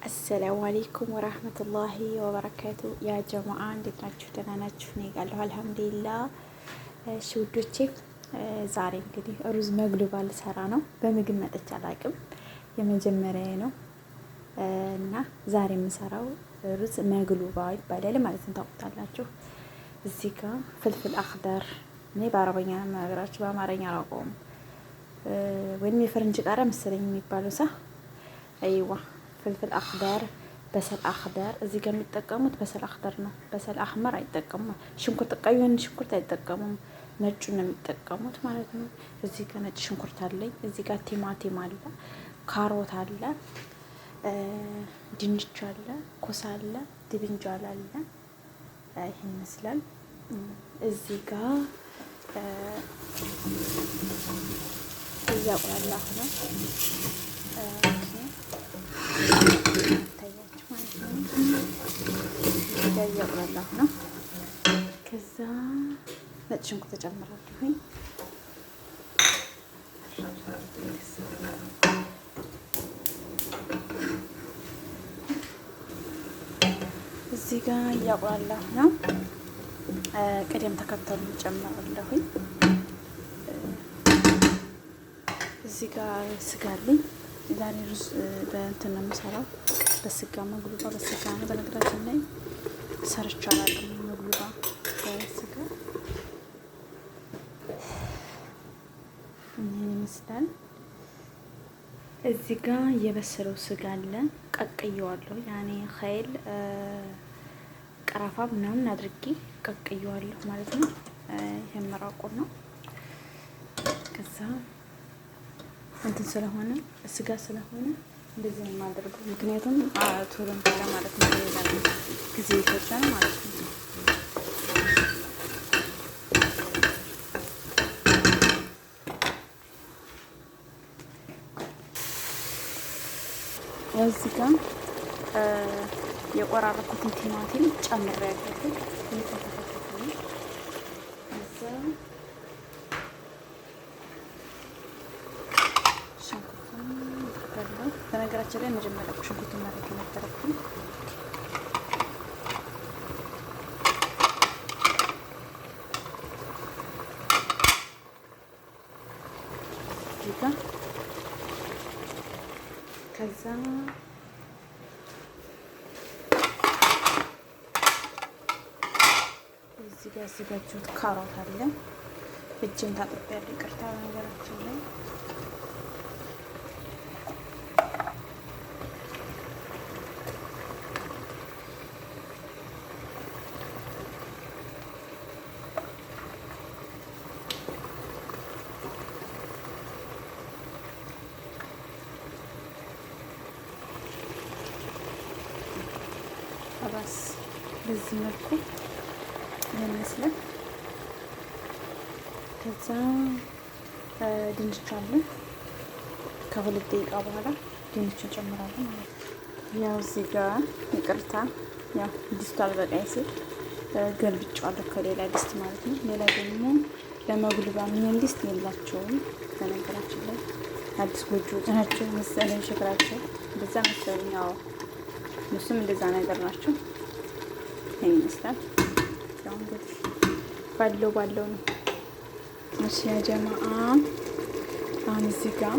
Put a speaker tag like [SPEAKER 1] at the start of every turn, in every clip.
[SPEAKER 1] አሰላሙ አሌይኩም ወራህመቱላሂ ወበረካቱ። ያ ጀማአ እንዴት ናችሁ? ደህና ናችሁ? እኔ ጋለሁ አልሐምዱሊላህ። እሺ ውዶቼ፣ ዛሬ እንግዲህ ሩዝ መግሉባ ልሰራ ነው። በምግብ መጥቼ አላውቅም፣ የመጀመሪያዬ ነው እና ዛሬ የምሰራው ሩዝ መግሉባ ይባላል ማለት ነው። ታውቁታላችሁ። እዚህ ጋር ፍልፍል አክደር፣ እኔ በአረበኛ ነው የምነግራችሁ፣ በአማርኛ አላውቀውም። ወይም የፈረንጅ ቃሪያ መሰለኝ የሚባለው ሳ አይዋ ፍልፍል አክደር፣ በሰል አክደር። እዚህ ጋር የሚጠቀሙት በሰል አክደር ነው። በሰል አህመር አይጠቀሙም። ሽንኩርት ቀዩን ሽንኩርት አይጠቀሙም፣ ነጩን ነው የሚጠቀሙት ማለት ነው። እዚህ ጋር ነጭ ሽንኩርት አለኝ። እዚህ ጋር ቲማቲም አለ፣ ካሮት አለ፣ ድንች አለ፣ ኮሳ አለ፣ ድብንጃል አለ። ይሄን ይመስላል። እዚህ ጋር እያቁላላሁ ነው። ታያችሁ ማለት ነው። እያቁላላሁ ነው። ከዛ ነጭ ሽንኩርት ተጨምራለሁኝ። እዚህ ጋር እያቁላላሁ ነው። ቅደም ተከተሉ ጨምራለሁኝ። እዚህ ጋር ስጋ አለኝ። ዛሬ ሩዝ በእንትን ነው የምሰራው፣ በስጋ መግሉባ በስጋ ነው። በነገራችን ላይ ሰርቼ አላውቅም መግሉባ በስጋ። ይህን ይመስላል። እዚህ ጋር የበሰለው ስጋ አለ፣ ቀቅየዋለሁ። ያኔ ኸይል ቀረፋ ምናምን አድርጌ ቀቅየዋለሁ ማለት ነው። ይሄን መራቁን ነው። ከዛ እንትን ስለሆነ ስጋ ስለሆነ እንደዚህ ነው የማደርገው። ምክንያቱም ቶሎ እንትን ማለት ነው፣ ሌላ ጊዜ ይፈጃል ማለት ነው። እዚህ ጋር የቆራረኩትን ቲማቲም ጨምሬያለሁ። በነገራችን ላይ መጀመሪያ ሽንኩርቱን ማድረግ ነበረብኝ። ከዛ እዚህ ጋር ያዘጋጀሁት ካሮት አለ። እጄን ታጥቤያለሁ፣ ይቅርታ በነገራችን ላይ ራስ በዚህ መልኩ ይመስላል። ከዛ ድንች አለ። ከሁለት ደቂቃ በኋላ ድንቹን ጨምራለሁ ማለት ነው። ያው እዚህ ጋር ይቅርታ፣ ያው ድስቱ አልበቃኝ ሲል ገልብጫዋለሁ ከሌላ ድስት ማለት ነው። ሌላ ደግሞ ለመግሉባ ምን ድስት የላቸውም በነገራችን ላይ አዲስ ጎጆዎች ናቸው መሰለኝ፣ ሸክላቸው እንደዛ መሰለኝ። ያው እነሱም እንደዛ ነገር ናቸው። ይሄን ይመስላል። ያው እንግዲህ ባለው ነው። እሺ ያ ጀማአ፣ አሁን እዚህ ጋር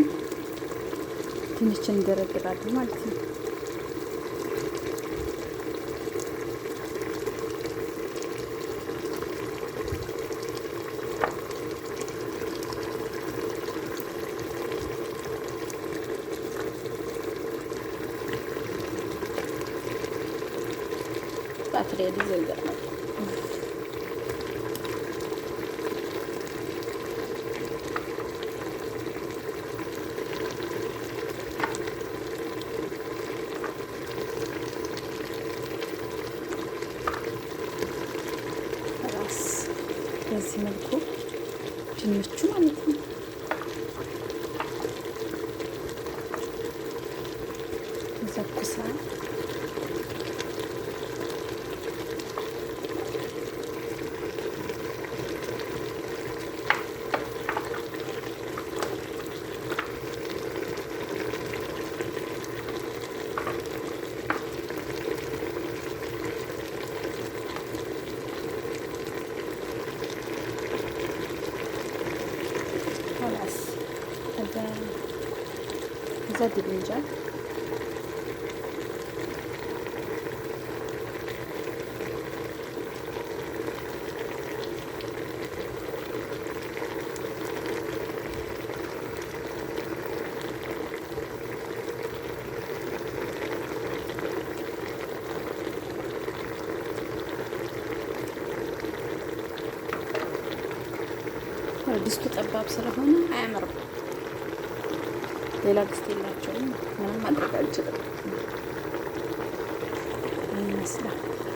[SPEAKER 1] ትንሽ እንደረድራለሁ ማለት ነው። ባትሪ ሊዘጋ ነው። ራስ በዚህ መልኩ ድንቹ ማለት ነው። ዘኩሳ ከዛ ድንጃል ድስቱ ጠባብ ስለሆነ አያምርም። ሌላ ድስት የላቸውም። ምንም ማድረግ አልችልም። ይመስላል